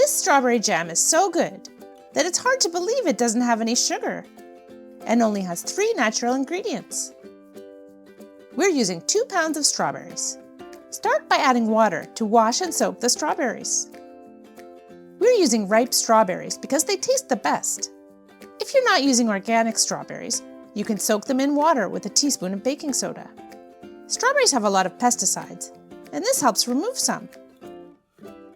This strawberry jam is so good that it's hard to believe it doesn't have any sugar and only has 3 natural ingredients. We're using 2 pounds of strawberries. Start by adding water to wash and soak the strawberries. We're using ripe strawberries because they taste the best. If you're not using organic strawberries, you can soak them in water with a teaspoon of baking soda. Strawberries have a lot of pesticides, and this helps remove some.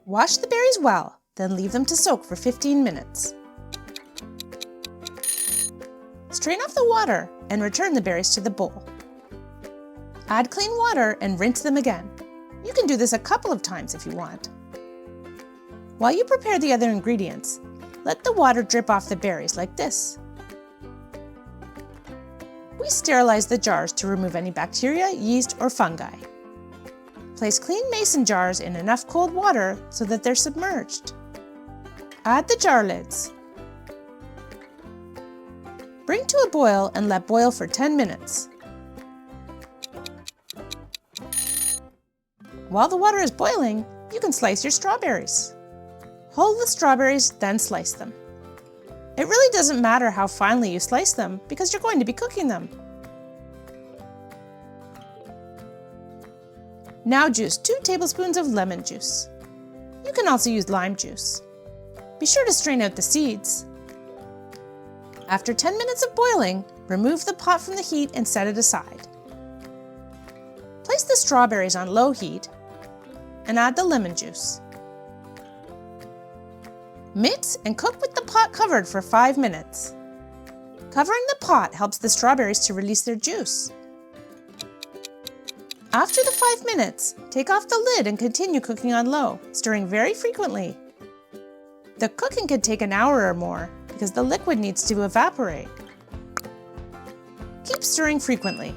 Wash the berries well, then leave them to soak for 15 minutes. Strain off the water and return the berries to the bowl. Add clean water and rinse them again. You can do this a couple of times if you want. While you prepare the other ingredients, let the water drip off the berries like this. We sterilize the jars to remove any bacteria, yeast, or fungi. Place clean mason jars in enough cold water so that they're submerged. Add the jar lids. Bring to a boil and let boil for 10 minutes. While the water is boiling, you can slice your strawberries. Hold the strawberries, then slice them. It really doesn't matter how finely you slice them because you're going to be cooking them. Now juice 2 tablespoons of lemon juice. You can also use lime juice. Be sure to strain out the seeds. After 10 minutes of boiling, remove the pot from the heat and set it aside. Place the strawberries on low heat and add the lemon juice. Mix and cook with the pot covered for 5 minutes. Covering the pot helps the strawberries to release their juice. After the 5 minutes, take off the lid and continue cooking on low, stirring very frequently. The cooking can take an hour or more because the liquid needs to evaporate. Keep stirring frequently.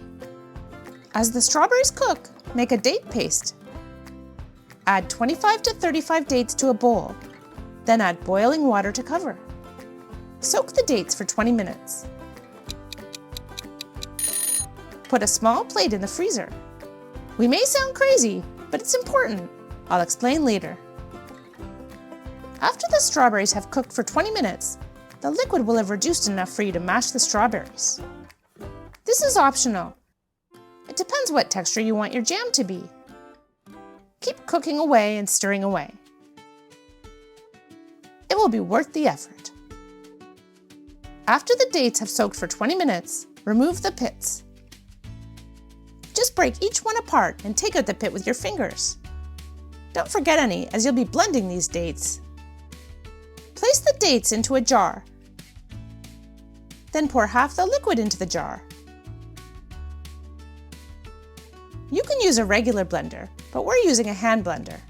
As the strawberries cook, make a date paste. Add 25 to 35 dates to a bowl. Then add boiling water to cover. Soak the dates for 20 minutes. Put a small plate in the freezer. We may sound crazy, but it's important. I'll explain later. After the strawberries have cooked for 20 minutes, the liquid will have reduced enough for you to mash the strawberries. This is optional. It depends what texture you want your jam to be. Keep cooking away and stirring away. It will be worth the effort. After the dates have soaked for 20 minutes, remove the pits. Just break each one apart and take out the pit with your fingers. Don't forget any, as you'll be blending these dates. Place the dates into a jar. Then pour half the liquid into the jar. You can use a regular blender, but we're using a hand blender.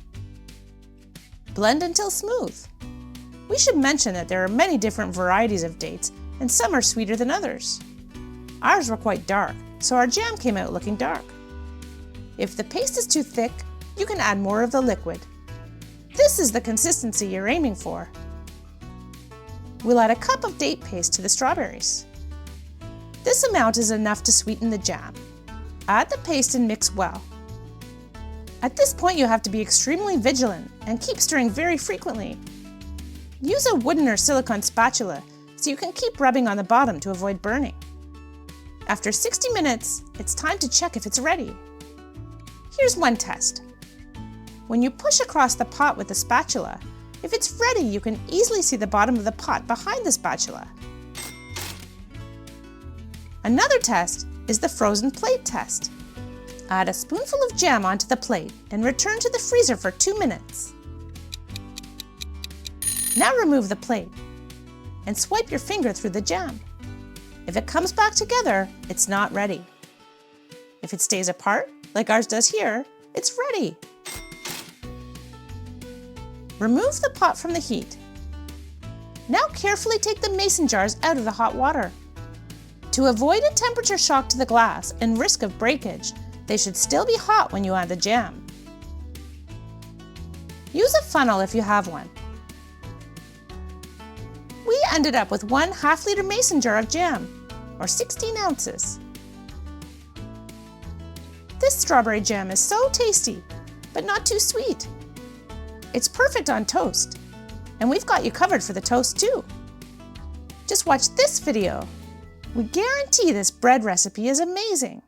Blend until smooth. We should mention that there are many different varieties of dates, and some are sweeter than others. Ours were quite dark, so our jam came out looking dark. If the paste is too thick, you can add more of the liquid. This is the consistency you're aiming for. We'll add a cup of date paste to the strawberries. This amount is enough to sweeten the jam. Add the paste and mix well. At this point, you have to be extremely vigilant and keep stirring very frequently. Use a wooden or silicone spatula so you can keep rubbing on the bottom to avoid burning. After 60 minutes, it's time to check if it's ready. Here's one test. When you push across the pot with the spatula, if it's ready, you can easily see the bottom of the pot behind the spatula. Another test is the frozen plate test. Add a spoonful of jam onto the plate and return to the freezer for 2 minutes. Now remove the plate and swipe your finger through the jam. If it comes back together, it's not ready. If it stays apart, like ours does here, it's ready. Remove the pot from the heat. Now carefully take the mason jars out of the hot water. To avoid a temperature shock to the glass and risk of breakage, they should still be hot when you add the jam. Use a funnel if you have one. We ended up with 1 half-liter mason jar of jam, or 16 ounces. This strawberry jam is so tasty, but not too sweet. It's perfect on toast. And we've got you covered for the toast too. Just watch this video. We guarantee this bread recipe is amazing.